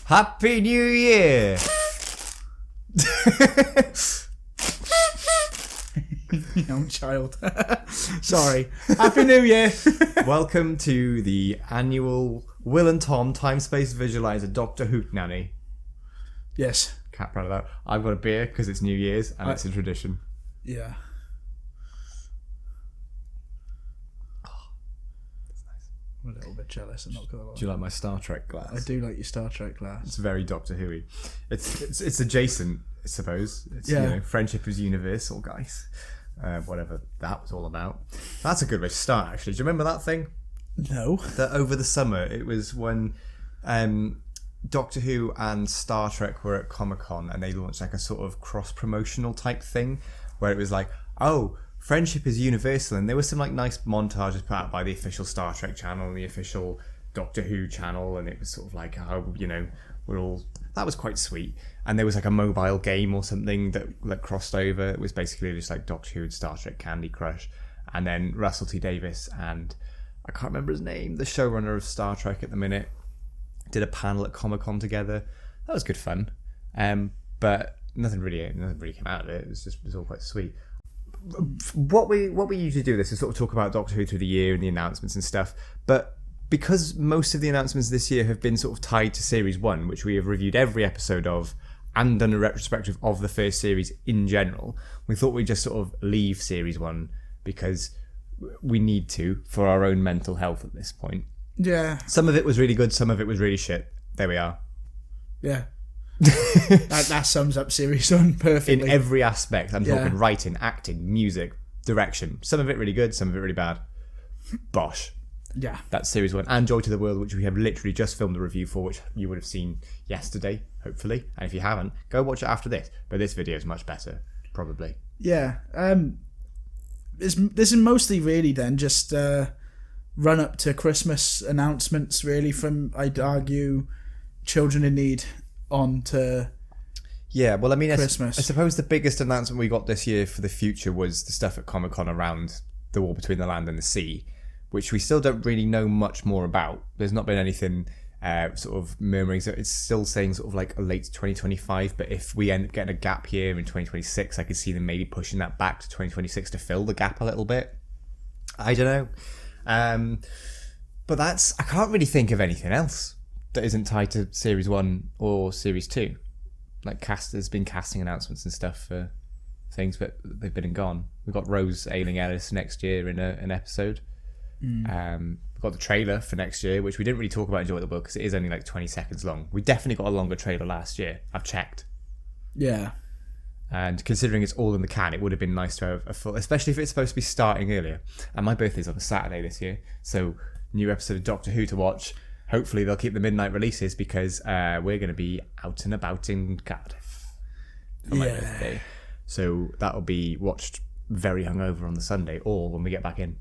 Happy New Year! Young child. Sorry. Happy New Year! Welcome to the annual Will and Tom Time-Space Visualizer Doctor WHOotenany. Yes. Can't proud of that. I've got a beer because it's New Year's and it's a tradition. Yeah. I'm a little bit jealous. I'm not gonna lie. Do you like my Star Trek glass? I do like your Star Trek glass. It's very Doctor Who-y. It's adjacent, I suppose. It's, yeah. You know, friendship is universal, guys. Whatever that was all about. That's a good way to start, actually. Do you remember that thing? No. That over the summer, it was when Doctor Who and Star Trek were at Comic-Con and they launched like a sort of cross-promotional type thing where it was like, oh, friendship is universal, and there were some like nice montages put out by the official Star Trek channel and the official Doctor Who channel, and it was sort of like, oh, you know, that was quite sweet. And there was like a mobile game or something that crossed over. It was basically just like Doctor Who and Star Trek Candy Crush. And then Russell T Davies and I can't remember his name, the showrunner of Star Trek at the minute, did a panel at Comic-Con together. That was good fun. But nothing really came out of it. It was all quite sweet. What we usually do this is sort of talk about Doctor Who through the year and the announcements and stuff, but because most of the announcements this year have been sort of tied to Series 1, which we have reviewed every episode of and done a retrospective of the first series in general, we thought we'd just sort of leave Series 1 because we need to for our own mental health at this point. Yeah. Some of it was really good, some of it was really shit. There we are. Yeah. that sums up Series 1 perfectly. In every aspect. I'm talking writing, acting, music, direction. Some of it really good, some of it really bad. Bosh. Yeah. That's Series 1. And Joy to the World, which we have literally just filmed a review for, which you would have seen yesterday, hopefully. And if you haven't, go watch it after this. But this video is much better, probably. Yeah. This is mostly really then just run up to Christmas announcements, really, from, I'd argue, Children in Need on to well, I mean, Christmas. I suppose the biggest announcement we got this year for the future was the stuff at Comic-Con around the war between the land and the sea, which we still don't really know much more about. There's not been anything sort of murmuring. So it's still saying sort of like a late 2025, but if we end up getting a gap year in 2026, I could see them maybe pushing that back to 2026 to fill the gap a little bit. I don't know. But I can't really think of anything else that isn't tied to Series 1 or Series 2. Like there's been casting announcements and stuff for things, but they've been and gone. We've got Rose Ayling-Ellis next year in an episode. We've got the trailer for next year, which we didn't really talk about in Joy of the World because it is only like 20 seconds long. We definitely got a longer trailer last year. I've checked. Yeah. And considering it's all in the can, it would have been nice to have a full, especially if it's supposed to be starting earlier. And my birthday's on a Saturday this year, so new episode of Doctor Who to watch. Hopefully they'll keep the midnight releases because we're going to be out and about in Cardiff for my birthday. So that'll be watched very hungover on the Sunday or when we get back in.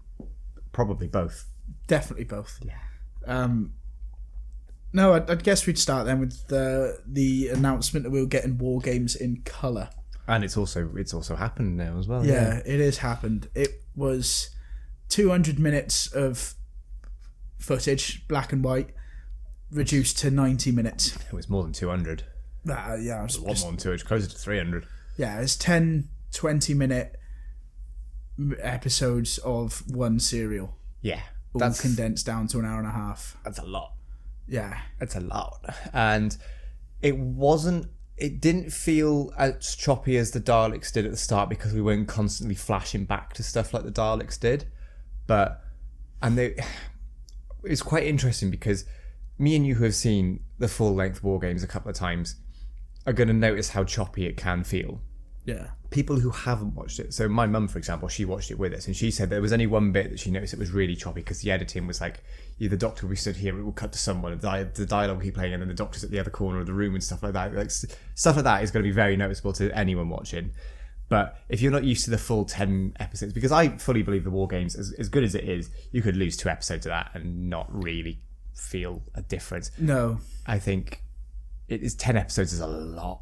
Probably both. Definitely both. Yeah. No, I'd guess we'd start then with the announcement that we were getting War Games in colour. And it's also happened now as well. Yeah, it has happened. It was 200 minutes of footage, black and white, reduced to 90 minutes. It was more than 200. Yeah, it was a lot more than 200, closer to 300. Yeah, it's 10, 20-minute episodes of one serial. Yeah. All condensed down to an hour and a half. That's a lot. Yeah. That's a lot. And it didn't feel as choppy as the Daleks did at the start because we weren't constantly flashing back to stuff like the Daleks did. It's quite interesting because me and you who have seen the full-length War Games a couple of times are going to notice how choppy it can feel. Yeah. People who haven't watched it, so my mum, for example, she watched it with us and she said there was only one bit that she noticed it was really choppy because the editing was like, the Doctor will be stood here, it will cut to someone, the dialogue will keep playing and then the Doctor's at the other corner of the room and stuff like that. Like, stuff like that is going to be very noticeable to anyone watching. But if you're not used to the full 10 episodes, because I fully believe the War Games, as good as it is, you could lose 2 episodes of that and not really feel a difference. No. I think 10 episodes is a lot.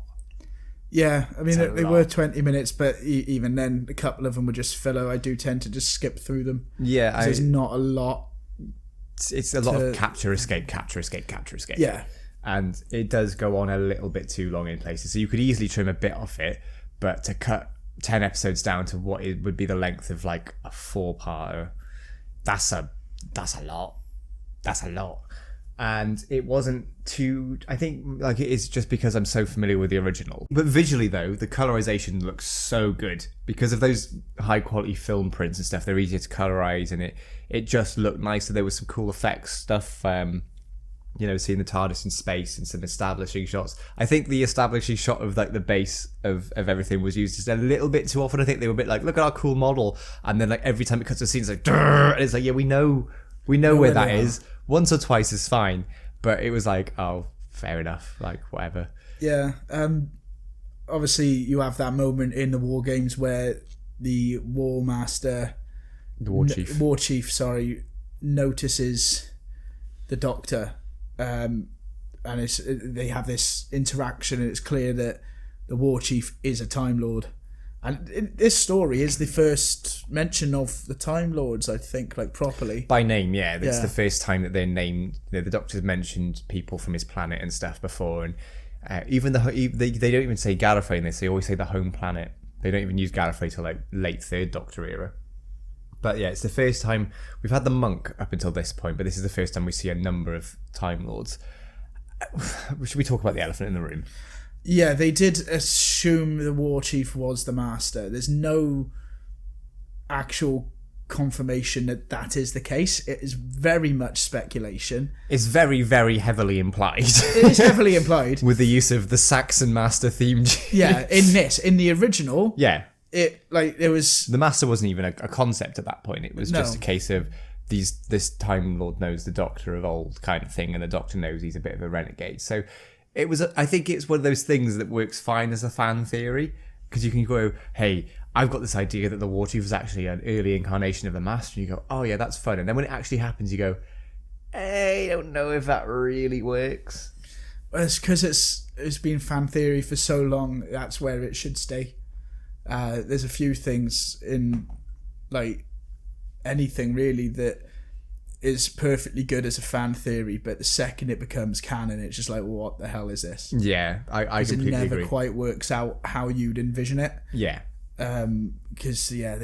Yeah, I mean, they were 20 minutes, but even then, a couple of them were just filler. I do tend to just skip through them. Yeah. There's not a lot. It's a lot of capture, escape. Yeah. and it does go on a little bit too long in places. So you could easily trim a bit off it, but to cut 10 episodes down to what it would be the length of like a 4-parter, that's a lot. That's a lot. And it wasn't too, I think like it is just because I'm so familiar with the original. But visually though, the colorization looks so good because of those high quality film prints and stuff. They're easier to colorize, and it just looked nice. So there was some cool effects stuff, you know, seeing the TARDIS in space and some establishing shots. I think the establishing shot of like the base of everything was used just a little bit too often. I think they were a bit like, look at our cool model, and then like every time it cuts to a scene, it's like, Durr! And it's like, yeah, we know where that is. Once or twice is fine, but it was like, oh, fair enough, like whatever. Yeah. Obviously, you have that moment in the War Games where the War Chief, notices the Doctor, and they have this interaction, and it's clear that the War Chief is a Time Lord. And this story is the first mention of the Time Lords, I think, like properly. By name, yeah. It's the first time that they're named. The Doctor's mentioned people from his planet and stuff before. And even they don't even say Gallifrey in this. They always say the home planet. They don't even use Gallifrey till like late Third Doctor era. But yeah, it's the first time. We've had the Monk up until this point, but this is the first time we see a number of Time Lords. Should we talk about the elephant in the room? Yeah, they did assume the War Chief was the Master. There's no actual confirmation that is the case. It is very much speculation. It's very, very heavily implied. It is heavily implied. With the use of the Saxon Master theme. Yeah, in the original. Yeah. There was... The Master wasn't even a concept at that point. It was just a case of this Time Lord knows the Doctor of old kind of thing, and the Doctor knows he's a bit of a renegade. So... I think it's one of those things that works fine as a fan theory, because you can go, hey, I've got this idea that the War Chief was actually an early incarnation of the Master, and you go, oh yeah, that's fun. And then when it actually happens, you go, hey, I don't know if that really works. Well, it's because it's been fan theory for so long, that's where it should stay. There's a few things in, like, anything really that is perfectly good as a fan theory, but the second it becomes canon, it's just like, well, what the hell is this? Yeah, I completely agree. It never quite works out how you'd envision it. Yeah. Because it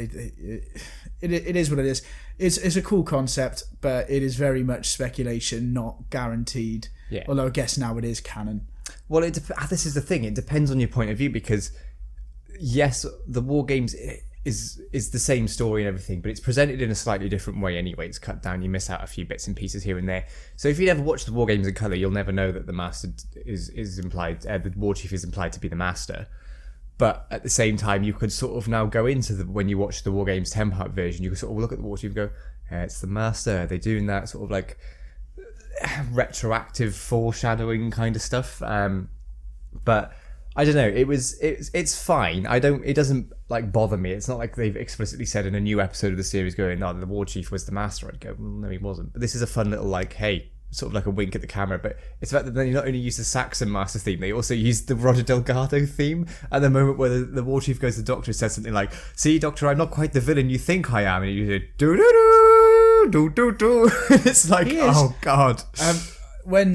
is what it is. It's a cool concept, but it is very much speculation, not guaranteed. Yeah. Although I guess now it is canon. Well, this is the thing. It depends on your point of view, because yes, the War Games is the same story and everything, but it's presented in a slightly different way anyway. It's cut down, you miss out a few bits and pieces here and there. So if you never watch the War Games in colour, you'll never know that the Master is implied, the War Chief is implied to be the Master. But at the same time, you could sort of now go into when you watch the War Games 10-part version, you could sort of look at the War Chief and go, it's the Master. Are they doing that sort of like retroactive foreshadowing kind of stuff? But I don't know. It's fine. It doesn't like bother me. It's not like they've explicitly said in a new episode of the series going, no, the War Chief was the Master. I'd go, well, no, he wasn't. But this is a fun little like, hey, sort of like a wink at the camera. But it's the fact that they not only use the Saxon Master theme, they also use the Roger Delgado theme at the moment where the War Chief goes to the Doctor and says something like, see, Doctor, I'm not quite the villain you think I am. And you say, do. It's like, oh God.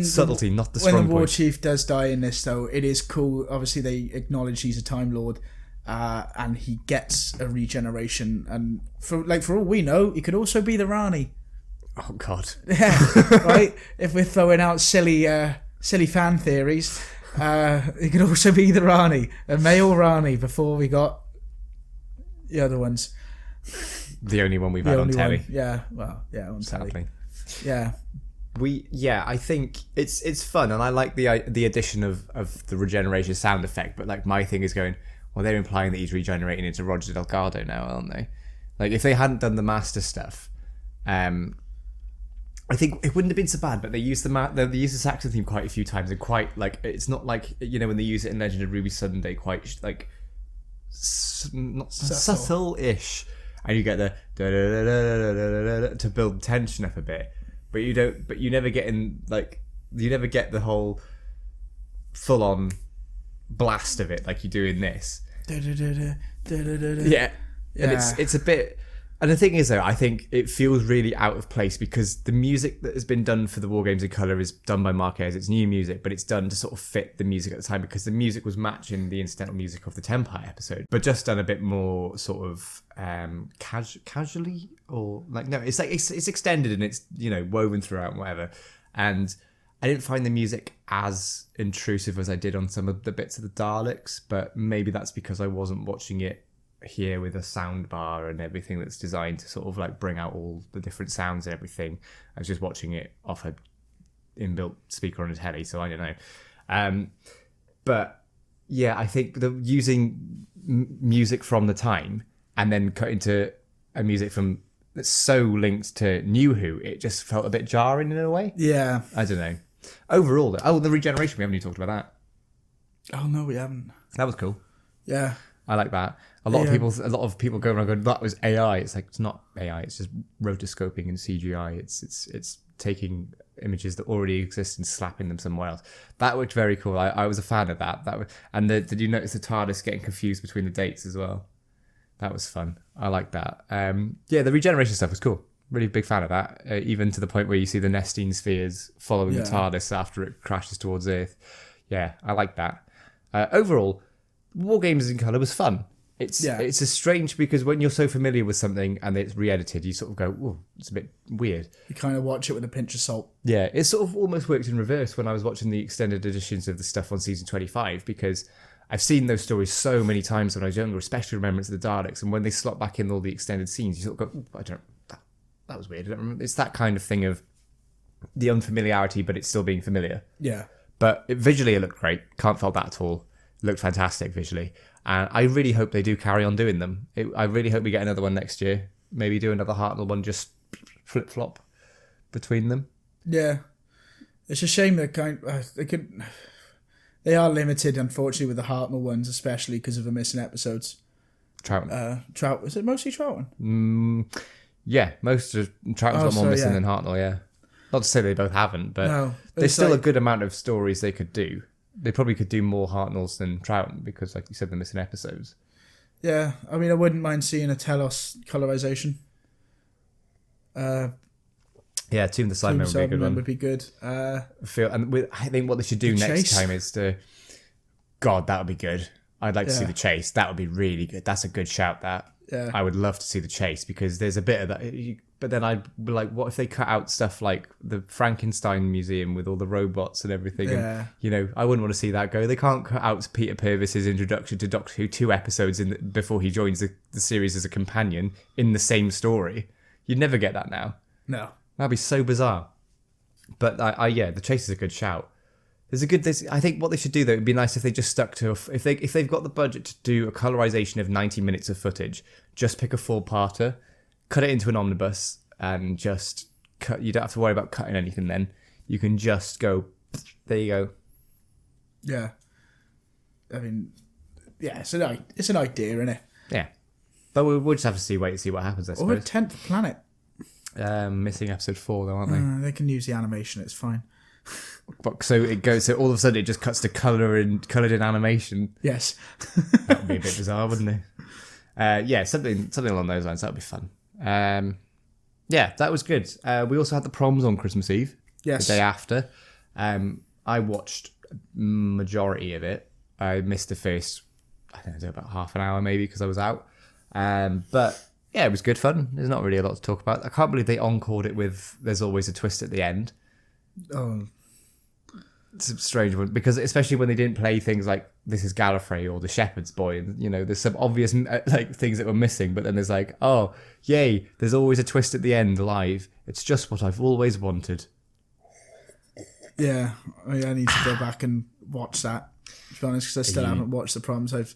Subtlety, not the strong point. When the War Chief does die in this, though, it is cool. Obviously, they acknowledge he's a Time Lord, and he gets a regeneration. And for all we know, he could also be the Rani. Oh God! Yeah, right. If we're throwing out silly fan theories, he could also be the Rani, a male Rani. Before we got the other ones. The only one we've had on telly. Yeah, well, yeah, on sadly. telly. Yeah. I think it's fun, and I like the addition of the regeneration sound effect. But like my thing is going, well, they're implying that he's regenerating into Roger Delgado now, aren't they? Like if they hadn't done the Master stuff, I think it wouldn't have been so bad. But they used the Saxon theme quite a few times, and quite like it's not like when they use it in Legend of Ruby Sunday, quite like not subtle-ish, and you get the to build tension up a bit. But you don't. But you never get the whole full-on blast of it like you do in this. Yeah, and it's a bit. And the thing is, though, I think it feels really out of place because the music that has been done for the War Games in Colour is done by Marquez. It's new music, but it's done to sort of fit the music at the time because the music was matching the incidental music of the Tempire episode, but just done a bit more sort of casually, or like, no, it's like it's extended and it's, you know, woven throughout and whatever. And I didn't find the music as intrusive as I did on some of the bits of the Daleks, but maybe that's because I wasn't watching it here with a sound bar and everything that's designed to sort of like bring out all the different sounds and everything. I was just watching it off a inbuilt speaker on a telly, so I don't know. But yeah, I think using music from the time and then cut into a music from that's so linked to New Who, it just felt a bit jarring in a way. Yeah. I don't know. Overall, the regeneration, we haven't even talked about that. Oh no, we haven't. That was cool. Yeah. I like that. A lot of people go around going, that was AI. It's like, it's not AI. It's just rotoscoping and CGI. It's taking images that already exist and slapping them somewhere else. That looked very cool. I was a fan of that. Did you notice the TARDIS getting confused between the dates as well? That was fun. I like that. Yeah, the regeneration stuff was cool. Really big fan of that. Even to the point where you see the Nestine spheres following the TARDIS after it crashes towards Earth. Yeah, I like that. Overall, War Games in Colour was fun. It's a strange, because when you're so familiar with something and it's re-edited, you sort of go, "Whoa, it's a bit weird." You kind of watch it with a pinch of salt. Yeah, it sort of almost worked in reverse when I was watching the extended editions of the stuff on season 25, because I've seen those stories so many times when I was younger, especially Remembrance of the Daleks, and when they slot back in all the extended scenes, you sort of go, "I don't know, that was weird." I don't remember. It's that kind of thing of the unfamiliarity, but it's still being familiar. Yeah. But visually, it looked great. Can't fault that at all. It looked fantastic visually. And I really hope they do carry on doing them. I really hope we get another one next year. Maybe do another Hartnell one, just flip-flop between them. Yeah. It's a shame that they are limited, unfortunately, with the Hartnell ones, especially because of the missing episodes. Troughton. Is it mostly Troughton? Yeah, most of Troughton's got more missing than Hartnell, yeah. Not to say they both haven't, but there's still a good amount of stories they could do. They probably could do more Hartnells than Troughton because, like you said, they're missing episodes. Yeah, I mean, I wouldn't mind seeing a Telos colorization. Yeah, Tomb of the Cybermen would be a good one. Would be good. I think what they should do next time is God, that would be good. I'd like to see the chase. That would be really good. That's a good shout. Yeah. I would love to see the chase, because there's a bit of that. But then I'd be like, what if they cut out stuff like the Frankenstein Museum with all the robots and everything? Yeah. And, I wouldn't want to see that go. They can't cut out Peter Purvis's introduction to Doctor Who 2 episodes before he joins the series as a companion in the same story. You'd never get that now. No. That'd be so bizarre. But the chase is a good shout. I think what they should do, though, it'd be nice if they just stuck to if they've got the budget to do a colorization of 90 minutes of footage, just pick a 4-parter, cut it into an omnibus, and just cut. You don't have to worry about cutting anything. Then you can just go. There you go. Yeah. I mean, yeah, it's an idea, isn't it? Yeah, but we'll just have to wait and see what happens. I suppose. Or a 10th planet. Missing episode 4, though, aren't they? They can use the animation. It's fine. But so all of a sudden it just cuts to coloured in animation. Yes. That would be a bit bizarre, wouldn't it? Something along those lines. That would be fun. That was good. We also had the proms on Christmas Eve. Yes. The day after. I watched majority of it. I missed the first, I don't know, about half an hour maybe because I was out. But yeah, it was good fun. There's not really a lot to talk about. I can't believe they encored it with "There's always a twist at the end." Oh. It's a strange one, because especially when they didn't play things like "This is Gallifrey" or "The Shepherd's Boy," and there's some obvious things that were missing, but then there's like, "Oh, yay, there's always a twist at the end live. It's just what I've always wanted." Yeah, I need to go back and watch that, to be honest, because I still haven't watched the proms. I've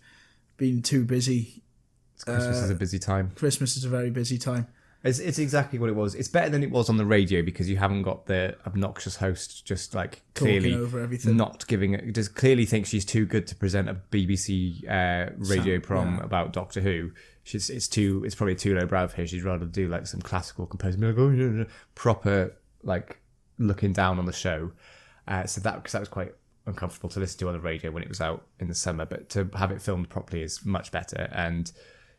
been too busy. Christmas is a busy time. Christmas is a very busy time. It's exactly what it was. It's better than it was on the radio, because you haven't got the obnoxious host just like clearly talking over everything, not giving it. Just clearly thinks she's too good to present a BBC radio prom about Doctor Who. It's probably too lowbrow for her. She'd rather do like some classical composer, like proper like looking down on the show. So that was quite uncomfortable to listen to on the radio when it was out in the summer. But to have it filmed properly is much better. And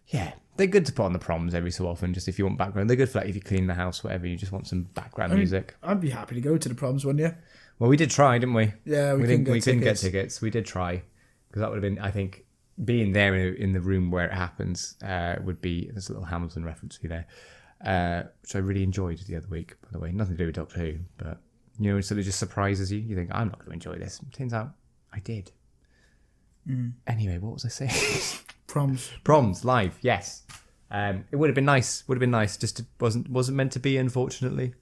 yeah, They're good to put on the proms every so often, just if you want background. They're good for like if you clean the house, whatever. You just want some background music. I'd be happy to go to the proms one year. Well, we did try, didn't we? Yeah, we couldn't get tickets. We did try because that would have been, I think, being there in the room where it happens would be. There's a little Hamilton reference there, which I really enjoyed the other week. By the way, nothing to do with Doctor Who, but it sort of just surprises you. You think I'm not going to enjoy this. Turns out I did. Anyway, what was I saying? Proms live, yes. It would have been nice. Just it wasn't meant to be, unfortunately.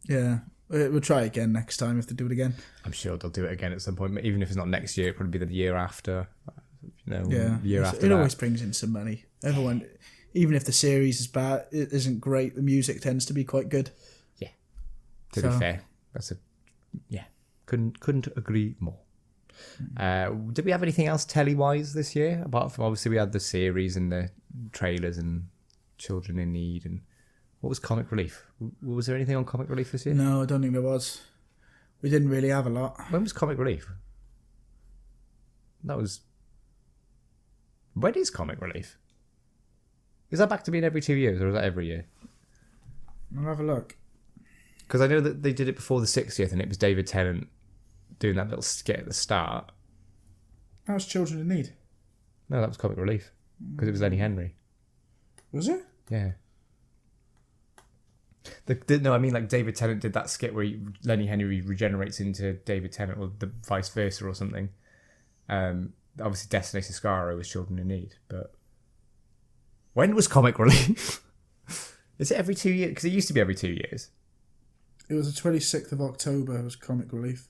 Yeah, we'll try again next time if they do it again. I'm sure they'll do it again at some point. Even if it's not next year, it'll probably be the year after. Year after. It always brings in some money. Everyone, even if the series is bad, it isn't great. The music tends to be quite good. Yeah. To be fair, couldn't agree more. Did we have anything else telly-wise this year? Apart from, obviously, we had the series and the trailers and Children in Need. And what was Comic Relief? Was there anything on Comic Relief this year? No, I don't think there was. We didn't really have a lot. When was Comic Relief? When is Comic Relief? Is that back to being every 2 years, or is that every year? I'll have a look. Because I know that they did it before the 60th, and it was David Tennant doing that little skit at the start. That was Children in Need. No, that was Comic Relief. Because it was Lenny Henry. Was it? Yeah. No, I mean like David Tennant did that skit where Lenny Henry regenerates into David Tennant, or the vice versa or something. Obviously Destiny Siscaro was Children in Need, but when was Comic Relief? Is it every 2 years? Because it used to be every 2 years. It was the 26th of October. It was Comic Relief.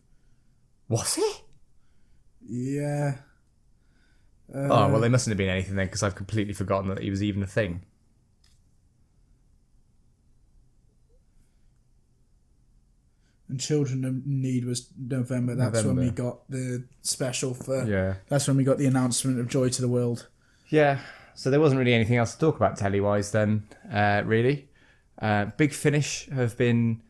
Was it? Yeah. Well, there mustn't have been anything then, because I've completely forgotten that he was even a thing. And Children in Need was November. That's when we got the special for... Yeah. That's when we got the announcement of Joy to the World. Yeah. So there wasn't really anything else to talk about telly-wise then, really. Big Finish have been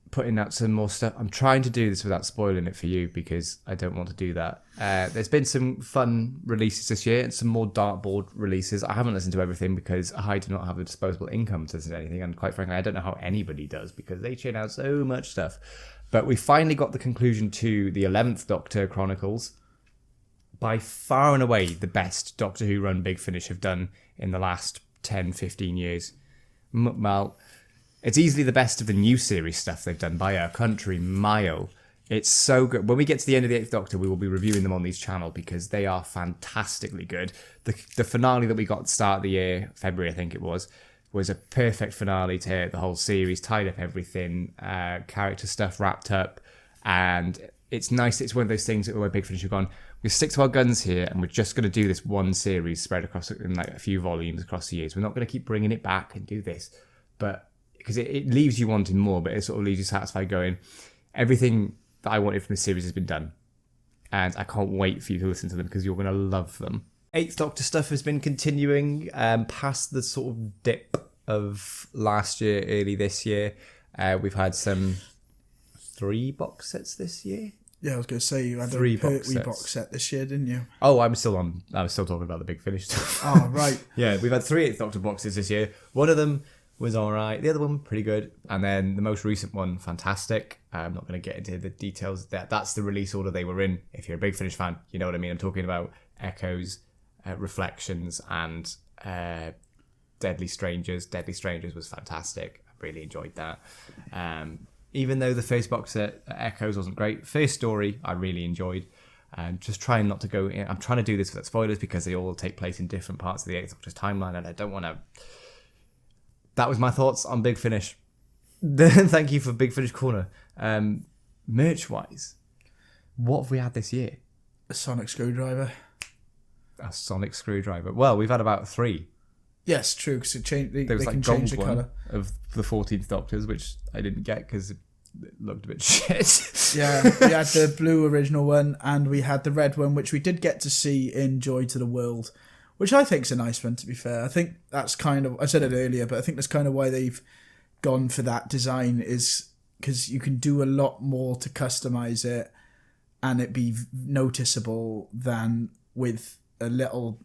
putting out some more stuff. I'm trying to do this without spoiling it for you because I don't want to do that. There's been some fun releases this year and some more dartboard releases. I haven't listened to everything because I do not have the disposable income to listen to anything, and quite frankly I don't know how anybody does because they churn out so much stuff. But we finally got the conclusion to the 11th Doctor Chronicles. By far and away the best Doctor Who run Big Finish have done in the last 10-15 years. Well, it's easily the best of the new series stuff they've done by a country mile. It's so good. When we get to the end of the 8th Doctor, we will be reviewing them on this channel because they are fantastically good. The finale that we got at the start of the year, February I think it was a perfect finale to the whole series, tied up everything, character stuff wrapped up, and it's nice. It's one of those things where Big Finish have gone, we stick to our guns here and we're just going to do this one series spread across in like a few volumes across the years. We're not going to keep bringing it back and do this, but because it leaves you wanting more, but it sort of leaves you satisfied going, everything that I wanted from this series has been done, and I can't wait for you to listen to them because you're going to love them. 8th Doctor stuff has been continuing past the sort of dip of last year, early this year. We've had some 3 box sets this year. Yeah, I was going to say you had a Pertwee box set this year, didn't you? Oh, I was still talking about the Big Finish stuff. Oh, right. Yeah, we've had 3 8th Doctor boxes this year. One of them was alright, the other one pretty good, and then the most recent one, fantastic. I'm not going to get into the details. That's the release order they were in. If you're a Big Finish fan, you know what I mean. I'm talking about Echoes, Reflections, and Deadly Strangers. Deadly Strangers was fantastic. I really enjoyed that. Even though the first box set, Echoes, wasn't great, first story I really enjoyed. Just trying not to go in. I'm trying to do this without spoilers because they all take place in different parts of the 8th Doctor's timeline, and I don't want to... That was my thoughts on Big Finish. Thank you for Big Finish Corner. Merch-wise, what have we had this year? A sonic screwdriver. A sonic screwdriver. Well, we've had about 3. Yes, true, because they There was can like change the gold one colour. of the 14th Doctors, which I didn't get because it looked a bit shit. Yeah, we had the blue original one and we had the red one, which we did get to see in Joy to the World, which I think is a nice one, to be fair. I think that's kind of... I said it earlier, but I think that's kind of why they've gone for that design, is because you can do a lot more to customise it and it be noticeable than with a little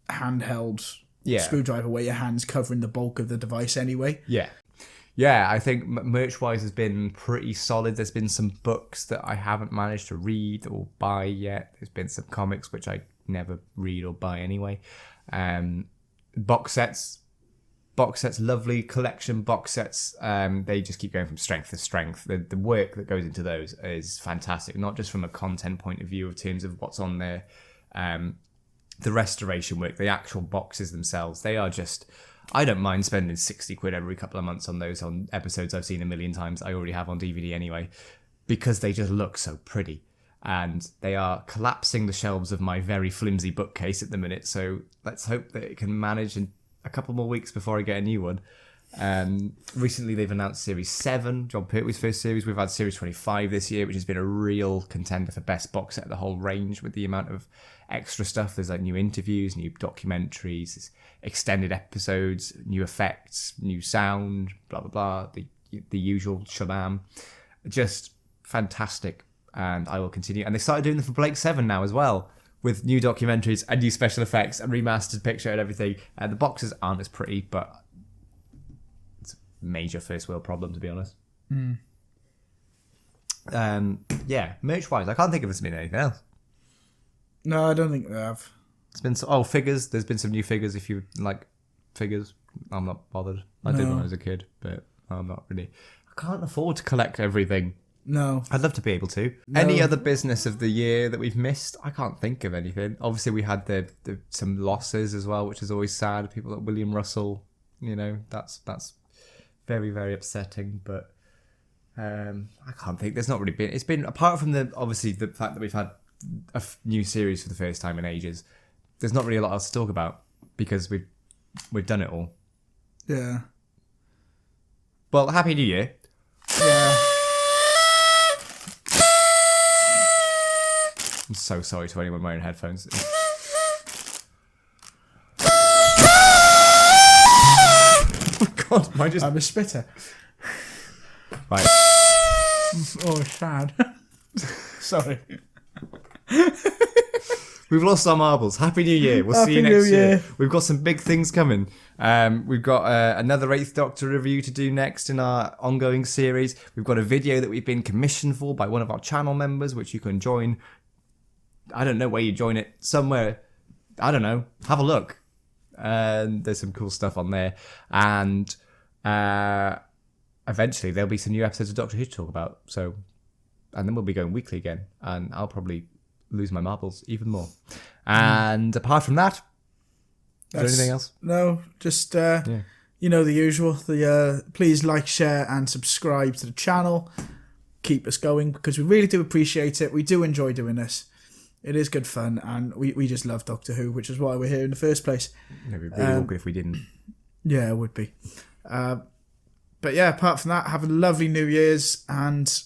handheld screwdriver where your hand's covering the bulk of the device anyway. Yeah, I think merch-wise has been pretty solid. There's been some books that I haven't managed to read or buy yet. There's been some comics which I never read or buy anyway. Box sets, lovely collection box sets. They just keep going from strength to strength. The work that goes into those is fantastic, not just from a content point of view in terms of what's on there. The restoration work, the actual boxes themselves, they are just... I don't mind spending 60 quid every couple of months on those, on episodes I've seen a million times. I already have on DVD anyway, because they just look so pretty. And they are collapsing the shelves of my very flimsy bookcase at the minute. So let's hope that it can manage in a couple more weeks before I get a new one. Recently they've announced Series 7, John Pertwee's first series. We've had Series 25 this year, which has been a real contender for best box set of the whole range with the amount of extra stuff. There's like new interviews, new documentaries, extended episodes, new effects, new sound, blah, blah, blah, the usual shabam. Just fantastic. And I will continue. And they started doing them for Blake 7 now as well, with new documentaries and new special effects and remastered picture and everything. The boxes aren't as pretty, but it's a major first world problem, to be honest. Yeah, merch-wise, I can't think of it's been anything else. No, I don't think they have. It's been figures. There's been some new figures. If you like figures, I'm not bothered. I did when I was a kid, but I'm not really. I can't afford to collect everything. No. I'd love to be able to. No. Any other business of the year that we've missed? I can't think of anything. Obviously, we had the some losses as well, which is always sad. People like William Russell, that's very, very upsetting. But I can't think. There's not really been. It's been, apart from the fact that we've had a new series for the first time in ages. There's not really a lot else to talk about because we've done it all. Yeah. Well, Happy New Year. Yeah. I'm so sorry to anyone wearing headphones. Oh God, am I just... I'm a spitter. Right. Oh, sad. Sorry. We've lost our marbles. Happy New Year. We'll see you next year. We've got some big things coming. We've got another 8th Doctor review to do next in our ongoing series. We've got a video that we've been commissioned for by one of our channel members, which you can join. I don't know where you join it. Somewhere. I don't know. Have a look. There's some cool stuff on there. And eventually there'll be some new episodes of Doctor Who to talk about. And then we'll be going weekly again. And I'll probably lose my marbles even more. And apart from that, is there anything else? No, just the usual. Please like, share, and subscribe to the channel. Keep us going because we really do appreciate it. We do enjoy doing this. It is good fun, and we just love Doctor Who, which is why we're here in the first place. It'd be really awkward if we didn't. Yeah, it would be. But yeah, apart from that, have a lovely New Year's and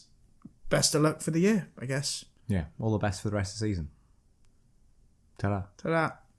best of luck for the year, I guess. Yeah, all the best for the rest of the season. Ta-da. Ta-da.